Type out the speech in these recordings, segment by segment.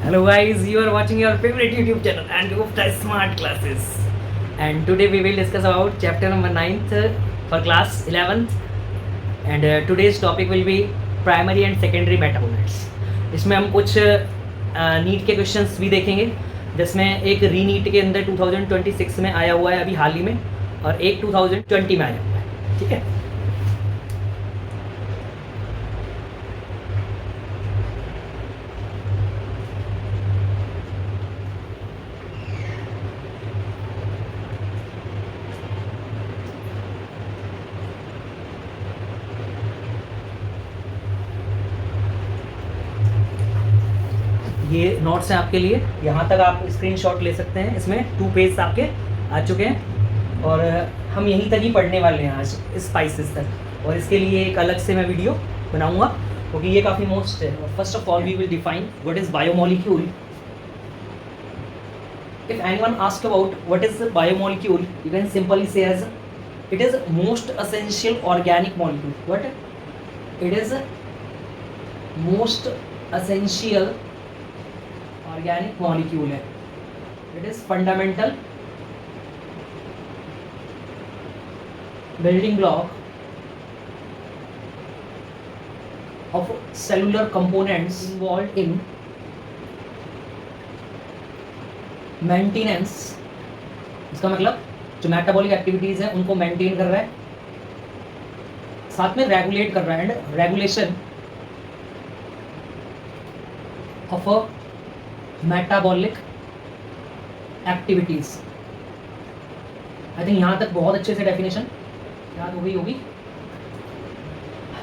Hello guys, you are watching your favorite YouTube channel and Gupta Smart Classes. And today we will discuss about chapter number 9th for class 11th. And today's topic will be primary and secondary metabolites. इसमें हम कुछ NEET के questions भी देखेंगे, जिसमें एक रीनीट के अंदर 2026 में आया हुआ है अभी हाल ही में, और एक 2020 में आया हुआ है. ठीक है. ये नोट्स हैं आपके लिए, यहाँ तक आप स्क्रीनशॉट ले सकते हैं. इसमें 2 पेज आपके आ चुके हैं और हम यहीं तक ही पढ़ने वाले हैं आज स्पाइसेस तक, और इसके लिए एक अलग से मैं वीडियो बनाऊंगा क्योंकि ये काफ़ी मोस्ट है. First of all we will define what is biomolecule. If anyone ask about what is biomolecule, you can simply say as it is most essential organic molecule. What it is most essential organic molecule है. It is fundamental building block of cellular components involve in maintenance. इसका मतलब जो metabolic activities है उनको maintain कर रहा है, साथ में रेगुलेट कर रहा है, and regulation of a metabolic activities. I think यहाँ तक बहुत अच्छे से डेफिनेशन याद हो गई होगी.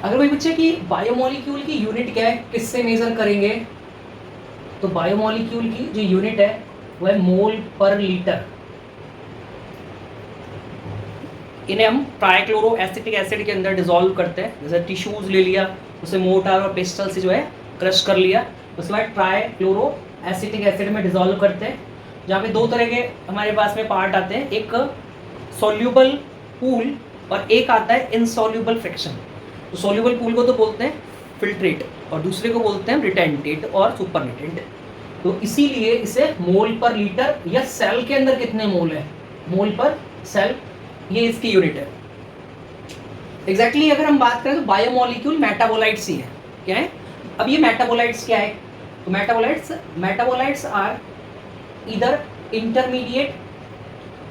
अगर कोई पूछे कि बायोमोलिक्यूल की यूनिट क्या है, किससे मेजर करेंगे, तो बायोमोलिक्यूल की जो यूनिट है वो है मोल पर लीटर. इन्हें हम ट्राइक्लोरो एसिटिक एसिड के अंदर डिसॉल्व करते हैं. जैसे टिश्यूज ले लिया, उसे मोर्टार और पेस्टल से जो है क्रश कर लिया, उसके बाद ट्राइक्लोरो एसिटिक एसिड में डिसॉल्व करते हैं, जहाँ पे 2 तरह के हमारे पास में पार्ट आते हैं. एक सॉल्यूबल पूल और एक आता है इनसॉल्यूबल फ्रैक्शन. तो सॉल्यूबल पूल को तो बोलते हैं फिल्ट्रेट और दूसरे को बोलते हैं रिटेंटेट और सुपरनेटेंट. तो इसीलिए इसे मोल पर लीटर या सेल के अंदर कितने मोल है, मोल पर सेल, ये इसकी यूनिट है. एग्जैक्टली अगर हम बात करें तो बायोमोलिक्यूल मेटाबोलाइट्स ही है. क्या है? अब ये मेटाबोलाइट्स क्या है? तो मेटाबोलाइट्स आर इधर इंटरमीडिएट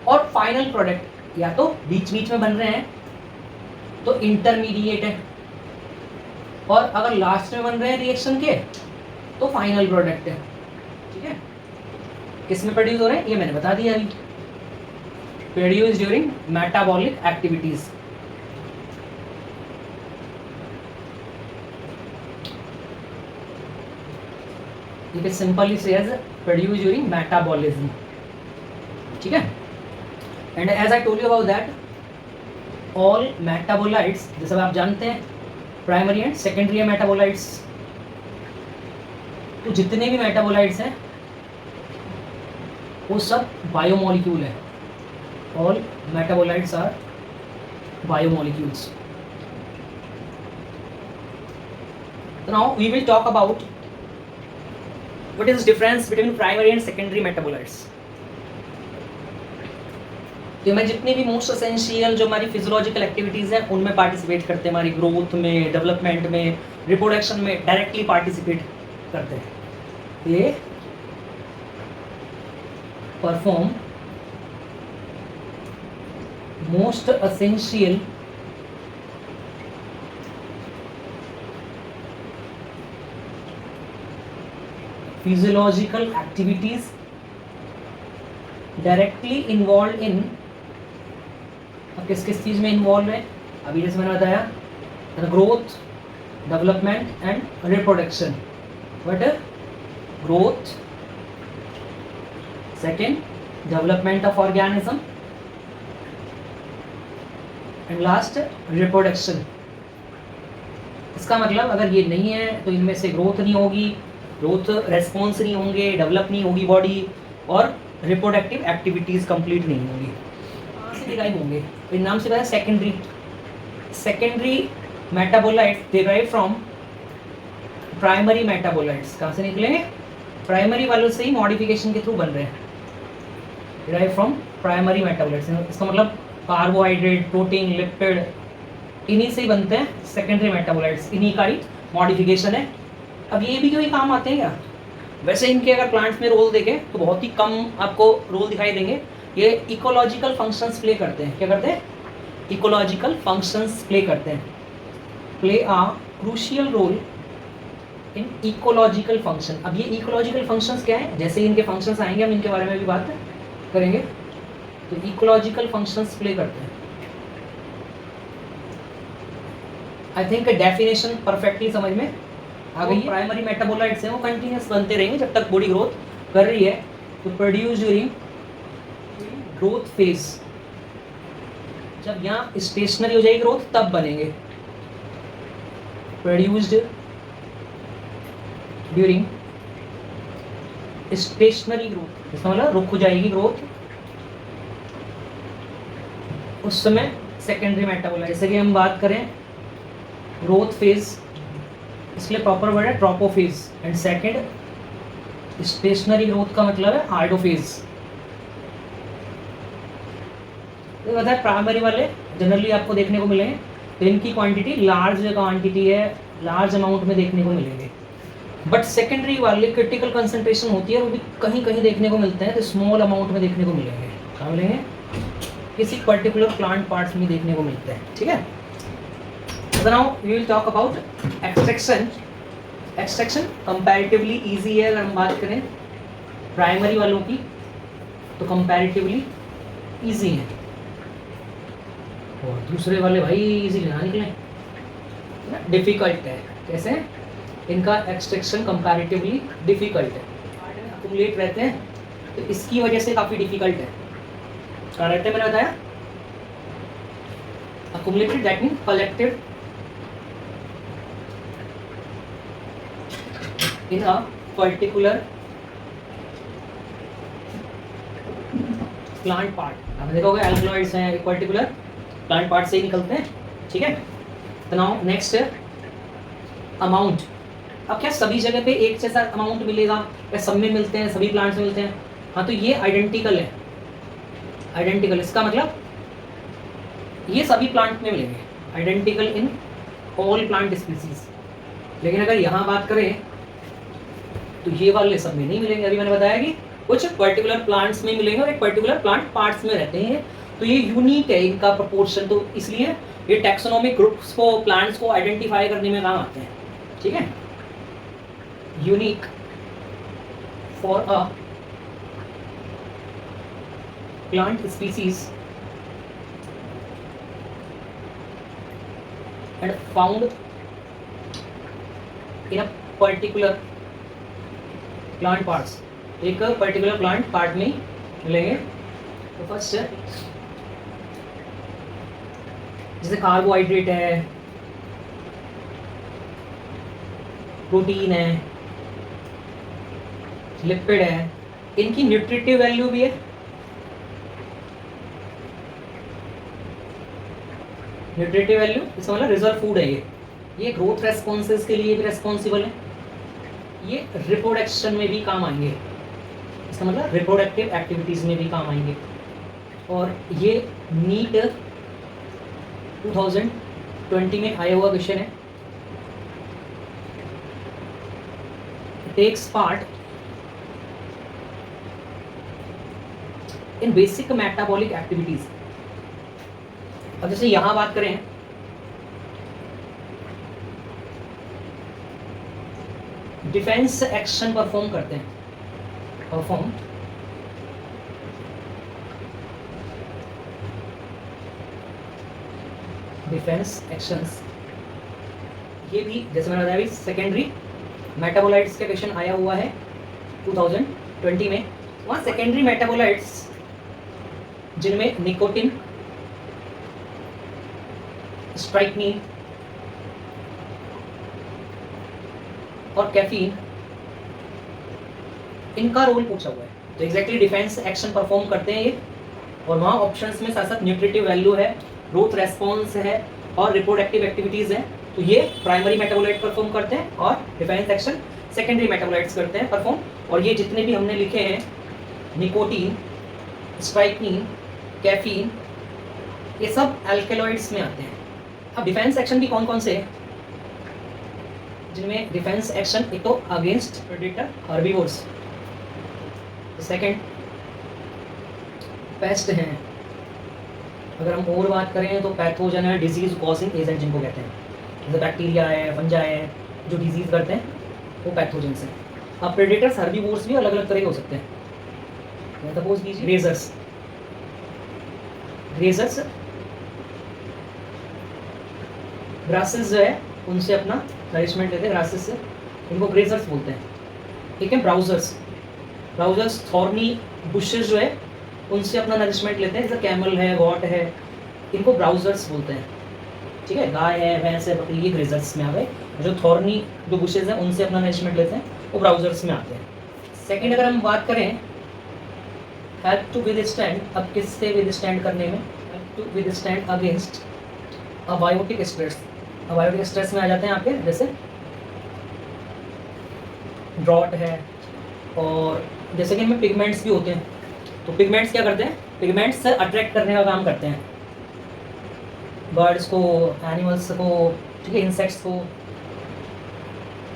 और फाइनल प्रोडक्ट. या तो बीच बीच में बन रहे हैं तो इंटरमीडिएट है, और अगर लास्ट में बन रहे हैं रिएक्शन के तो फाइनल प्रोडक्ट है. ठीक है. किस में प्रोड्यूस हो रहे हैं ये मैंने बता दिया अभी. Produce during metabolic activities. You can simply say as produced during metabolism. ठीक है. And as I told you about that, all metabolites, जैसे आप जानते हैं प्राइमरी एंड सेकेंडरी मेटाबोलाइट्स, तो जितने भी मेटाबोलाइट्स हैं वो सब बायोमोलिक्यूल है. All metabolites are biomolecules. Now we will talk about what is difference between primary and secondary metabolites. तो मैं जितने भी मोस्ट एसेंशियल जो हमारी फिजियोलॉजिकल एक्टिविटीज हैं उनमें पार्टिसिपेट करते हैं, हमारी ग्रोथ में, डेवलपमेंट में, रिप्रोडक्शन में डायरेक्टली पार्टिसिपेट करते हैं. ये perform most essential physiological activities directly involve in. अब किस किस चीज में इन्वॉल्व है, अभी जैसे मैंने बताया, growth, development and reproduction. But growth, second development of organism, and last reproduction. इसका मतलब अगर ये नहीं है तो इनमें से ग्रोथ नहीं होगी, ग्रोथ रेस्पॉन्स नहीं होंगे, डेवलप नहीं होगी बॉडी, और रिप्रोडक्टिव एक्टिविटीज़ कंप्लीट नहीं होंगी. कहाँ से डिराइव होंगे? इन नाम से बताया secondary metabolite derive from primary metabolites. कहाँ से निकलेंगे? प्राइमरी वालों से ही मॉडिफिकेशन के थ्रू बन रहे हैं, डिराइव फ्रॉम प्राइमरी मेटाबोलाइट्स। इसका मतलब कार्बोहाइड्रेट, प्रोटीन, लिपिड, इन्हीं से ही बनते हैं सेकेंडरी मेटाबोलाइट्स, इन्हीं का ही मॉडिफिकेशन है। अब ये भी कोई काम आते हैं क्या? वैसे इनके अगर प्लांट्स में रोल देखें तो बहुत ही कम आपको रोल दिखाई देंगे। ये इकोलॉजिकल फंक्शंस प्ले करते हैं। क्या करते हैं? इकोलॉजिकल फंक्शंस प्ले करते हैं, play a crucial role in ecological function. अब ये इकोलॉजिकल फंक्शंस क्या है? जैसे ही इनके फंक्शंस आएंगे हम इनके बारे में भी बात करेंगे। तो इकोलॉजिकल फंक्शंस प्ले करते हैं। आई थिंक डेफिनेशन परफेक्टली समझ में आ गई। प्राइमरी मेटाबोलाइट्स हैं वो कंटिन्यूस बनते रहेंगे जब तक बॉडी ग्रोथ कर रही है। तो प्रोड्यूस ड्यूरिंग ग्रोथ फेज, जब यहाँ स्टेशनरी हो जाएगी ग्रोथ तब बनेंगे। प्रोड्यूस्ड ड्यूरिंग स्टेशनरी ग्रोथ, इसका मतलब रुक हो जाएगी ग्रोथ, उस समय सेकेंडरी मेटाबोलाइट। जैसे कि हम बात करें ग्रोथ फेज, इसलिए प्रॉपर वर्ड है ट्रोपोफेज, एंड सेकेंड स्टेशनरी ग्रोथ का मतलब है आर्डोफेज। तो बताया प्राइमरी वाले जनरली आपको देखने को मिलेंगे, तो इनकी क्वांटिटी लार्ज क्वांटिटी है, लार्ज अमाउंट में देखने को मिलेंगे। बट सेकेंडरी वाले क्रिटिकल कंसंट्रेशन होती है, वो भी कहीं कहीं देखने को मिलते हैं, तो स्मॉल अमाउंट में देखने को मिलेंगे। कहाँ मिलेंगे? किसी पर्टिकुलर प्लांट पार्ट्स में देखने को मिलते हैं। ठीक है, so now we will talk about extraction. Extraction comparatively easy है। अगर हम बात करें प्राइमरी वालों की तो comparatively easy है, और दूसरे वाले भाई easy ना निकले, डिफिकल्ट है। कैसे? इनका एक्सट्रैक्शन कंपैरेटिवली डिफिकल्ट है, अक्यूमुलेट रहते हैं, तो इसकी वजह से काफ़ी डिफिकल्ट है। क्या रहते हैं? मैंने बताया accumulated, that mean collected in a particular plant part। आपने देखा होगा एल्कलॉइड्स हैं, एक पर्टिकुलर प्लांट पार्ट से ही निकलते हैं। ठीक है, तो नाउ नेक्स्ट अमाउंट। अब क्या सभी जगह पे एक जैसा अमाउंट मिलेगा या सब में मिलते हैं, सभी प्लांट्स में मिलते हैं? हाँ, तो ये आइडेंटिकल है, आइडेंटिकल। इसका मतलब ये सभी प्लांट में मिलेंगे, identical in all plant species. लेकिन अगर यहाँ बात करें तो ये वाले सब में नहीं मिलेंगे। अभी मैंने बताया कि कुछ पर्टिकुलर प्लांट्स में मिलेंगे और एक पर्टिकुलर प्लांट पार्ट्स में रहते हैं, तो ये यूनिक है इनका प्रोपोर्शन। तो इसलिए ये टैक्सोनॉमिक ग्रुप्स को, प्लांट्स को आइडेंटिफाई करने में काम आते हैं। ठीक है, unique for a plant species and found in a particular plant parts, एक पर्टिकुलर प्लांट पार्ट में मिलेंगे। तो फर्स्ट जैसे कार्बोहाइड्रेट है, प्रोटीन है, लिपिड है, इनकी न्यूट्रिटिव वैल्यू भी है। न्यूट्रिटिव वैल्यू इसका मतलब रिजर्व फूड है। ये ग्रोथ रेस्पॉन्सेस के लिए भी रेस्पॉन्सिबल है, ये रिप्रोडक्शन में भी काम आएंगे, इसका मतलब रिप्रोडक्टिव एक्टिविटीज़ में भी काम आएंगे। और ये नीट 2020 में आया हुआ क्वेश्चन है। Takes part in basic metabolic activities. अब जैसे यहाँ बात करें डिफेंस एक्शन परफॉर्म करते हैं, परफॉर्म डिफेंस एक्शंस। ये भी जैसे मैंने बताया, सेकेंडरी मेटाबोलाइट्स का क्वेश्चन आया हुआ है 2020 में। वहाँ सेकेंडरी मेटाबोलाइट्स जिनमें निकोटिन, स्ट्राइकनिन और कैफीन, इनका रोल पूछा हुआ है। तो एग्जैक्टली डिफेंस एक्शन परफॉर्म करते हैं ये, और वहाँ ऑप्शंस में साथ साथ न्यूट्रिटिव वैल्यू है, ग्रोथ रेस्पॉन्स है और रिप्रोडक्टिव एक्टिविटीज़ है। तो ये प्राइमरी मेटाबोलाइट परफॉर्म करते हैं और डिफेंस एक्शन सेकेंडरी मेटाबोलाइट्स करते हैं परफॉर्म। और ये जितने भी हमने लिखे हैं, निकोटीन, स्ट्राइकीन, कैफीन, ये सब एल्केलॉइड्स में आते हैं। अब डिफेंस एक्शन भी कौन कौन से हैं, जिनमें डिफेंस एक्शन एक तो against predator herbivores, second paste हैं। अगर हम और बात करें तो पैथोजन है, डिजीज कॉजिंग एजेंट जिनको कहते हैं, जैसे बैक्टीरिया है, फंजा है, जो डिजीज करते हैं वो पैथोजन से। अब प्रेडेटर्स हर्बीवोर्स भी अलग अलग तरह के हो सकते हैं। सपोज कीजिए ग्रेजर्स, ग्रासेस जो है उनसे अपना नरिशमेंट लेते हैं, ग्रासेस से, इनको ग्रेजर्स बोलते हैं। ठीक है, ब्राउजर्स थॉर्नी बुशेस जो है उनसे अपना नरिशमेंट लेते हैं, जैसे कैमल है, गॉट है, इनको ब्राउजर्स बोलते हैं। ठीक है, गाय है, भैंस है, बकरी, ये ग्रेजर्स में आ गए। जो थॉर्नी जो बुशेस हैं उनसे अपना नरिशमेंट लेते हैं, वो ब्राउजर्स में आते हैं। सेकेंड अगर हम बात करें हेल्प टू विदस्टैंड, अब किससे विदस्टैंड करने में, help to withstand against abiotic stress. Abiotic stress में आ जाते हैं आपके, जैसे ड्रॉट है, और जैसे कि इनमें पिगमेंट्स भी होते हैं। तो पिगमेंट्स क्या करते हैं, पिगमेंट्स से अट्रैक्ट करने का काम करते हैं बर्ड्स को, एनिमल्स को, ठीक है, इंसेक्ट्स को।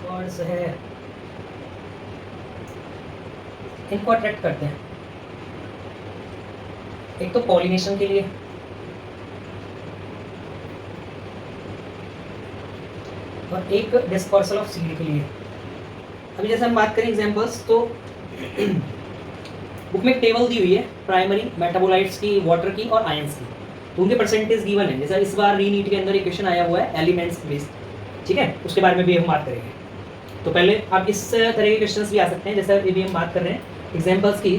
बर्ड्स है, इनको अट्रैक्ट करते हैं, एक तो पॉलिनेशन के लिए, और एक डिस्पर्सल ऑफ सीड के लिए। अभी जैसे हम बात करें एग्जांपल्स, तो बुक में एक टेबल दी हुई है प्राइमरी मेटाबोलाइट्स की, वाटर की और आयंस की, तो उनके परसेंटेज गिवन है। जैसे इस बार रीनीट के अंदर एक क्वेश्चन आया हुआ है एलिमेंट्स बेस्ड, ठीक है, उसके बारे में भी हम बात करेंगे। तो पहले आप इस तरह के क्वेश्चन भी आ सकते हैं, जैसे अभी हम बात कर रहे हैं एग्जाम्पल्स की।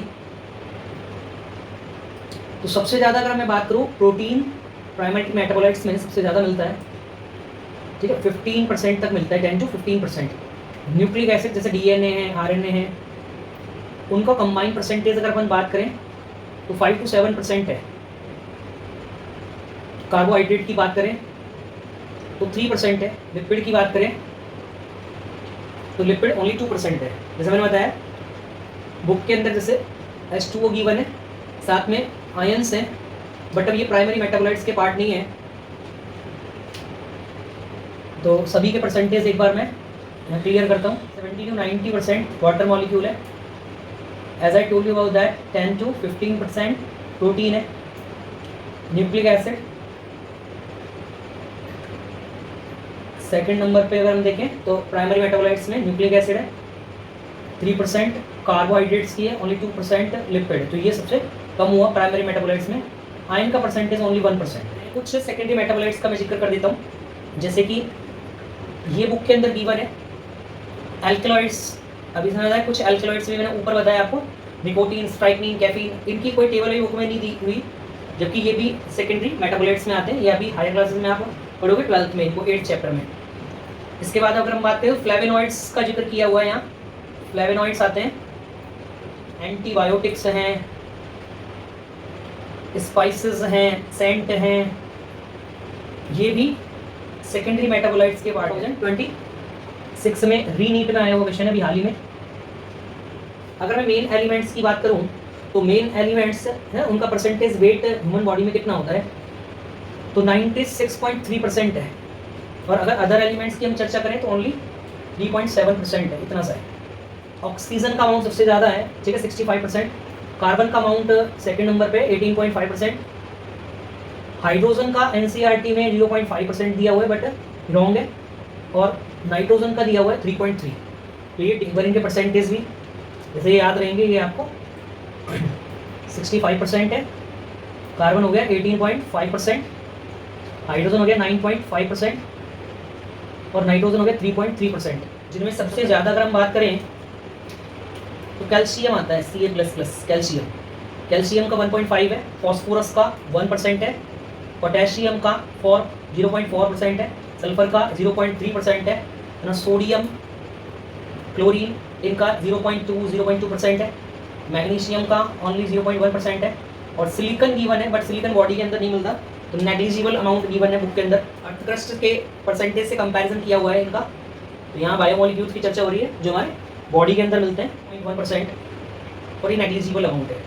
तो सबसे ज़्यादा अगर मैं बात करूँ, प्रोटीन प्राइमरी मेटाबोलाइट्स में सबसे ज़्यादा मिलता है, ठीक है, 15% तक मिलता है, 10 to 15%। न्यूक्लिक एसिड जैसे डीएनए है, आरएनए है, उनका कंबाइंड परसेंटेज अगर अपन बात करें तो 5 to 7% है। कार्बोहाइड्रेट की बात करें तो 3% है। लिपिड की बात करें तो लिपिड ओनली 2% है। जैसे मैंने बताया बुक के अंदर, जैसे H2O गिवन है, साथ में आयंस हैं, बट अब ये प्राइमरी मेटाबोलाइट्स के पार्ट नहीं है। तो सभी के परसेंटेज एक बार मैं क्लियर करता हूँ। 70 to 90% वाटर मॉलिक्यूल है, as I told you about that. 10 to 15% protein है। न्यूक्लिक एसिड सेकंड नंबर पे अगर हम देखें तो प्राइमरी मेटाबोलाइट्स में न्यूक्लिक एसिड है, 3% कार्बोहाइड्रेट्स की है, ओनली 2% लिपिड। तो ये सबसे कम हुआ प्राइमरी मेटाबोलाइट्स में। आयन का परसेंटेज ओनली 1%। कुछ सेकेंडरी मेटाबोलाइट्स का मैं जिक्र कर देता हूँ, जैसे कि ये बुक के अंदर गिवन है एल्कलॉइड्स। अभी समझ आया, कुछ एल्कलॉइड्स भी मैंने ऊपर बताया आपको, निकोटीन, स्ट्राइकीन, कैफीन, इनकी कोई टेबल भी बुक में नहीं दी हुई, जबकि ये भी सेकेंडरी मेटाबोलाइट्स में आते हैं। ये अभी हायर क्लासेस में आप पढ़ोगे 12th में, इनको 8th चैप्टर में। इसके बाद अगर हम बात करें तो फ्लेवेनॉइड्स का जिक्र किया हुआ है यहाँ। फ्लेवेनॉइड्स आते हैं, एंटीबायोटिक्स हैं, स्पाइसेस हैं, सेंट हैं, ये भी सेकेंडरी मेटाबोलाइट्स के पार्ट हैं। 26 में रीनीट में आया हुआ क्वेश्चन है अभी हाल ही में। अगर मैं मेन एलिमेंट्स की बात करूं तो मेन एलिमेंट्स है, उनका परसेंटेज वेट ह्यूमन बॉडी में कितना होता है, तो 96.3% है। और अगर अदर एलिमेंट्स की हम चर्चा करें तो ओनली 3.7% है, इतना सा है। ऑक्सीजन का अमाउंट सबसे ज़्यादा है, ठीक है, 65%। कार्बन का अमाउंट सेकेंड नंबर पे 18.5%। हाइड्रोजन का एनसीईआरटी में 0.5% दिया हुआ है, बट रॉन्ग है। और नाइट्रोजन का दिया हुआ है 3.3। तो ये टिम्बर इनके परसेंटेज भी जैसे याद रहेंगे, ये आपको 65% है। कार्बन हो गया 18.5%, हाइड्रोजन हो गया 9.5% और नाइट्रोजन हो गया 3.3%। जिनमें सबसे ज़्यादा अगर हम बात करें तो कैल्शियम आता है, Ca++, कैल्शियम का 1.5 है, फॉस्फोरस का 1% है, पोटेशियम का 0.4% है, सल्फर का 0.3% है ना, सोडियम, क्लोरीन इनका 0.2% है, मैग्नीशियम का ओनली 0.1% है, और सिलिकॉन गिवन है, बट सिलिकॉन बॉडी के अंदर नहीं मिलता, तो नेग्लिजिबल अमाउंट गिवन है बुक के अंदर। अर्थ क्रस्ट के परसेंटेज से कंपैरिजन किया हुआ है इनका, तो यहाँ बायोमोलिक्यूल्स की चर्चा हो रही है जो हमारे बॉडी के अंदर मिलते हैं 0.1% और ये नेग्लिजिबल अमाउंट है।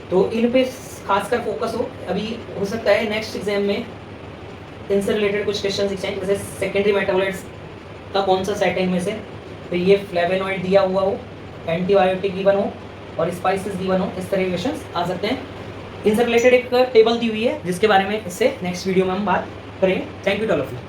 तो इन पे खासकर फोकस हो। अभी हो सकता है नेक्स्ट एग्जाम में इनसे रिलेटेड कुछ क्वेश्चन एग्जाम जैसे सेकेंडरी मेटाबोलाइट्स का कौन सा सेट है इनमें से, तो ये फ्लेवेनॉइड दिया हुआ हो, एंटीबायोटिक गिवन हो और स्पाइसेस गिवन हो, इस तरह के क्वेश्चन आ सकते हैं। इनसे रिलेटेड एक टेबल दी हुई है जिसके बारे में इससे नेक्स्ट वीडियो में हम बात करेंगे। Thank you to all of you.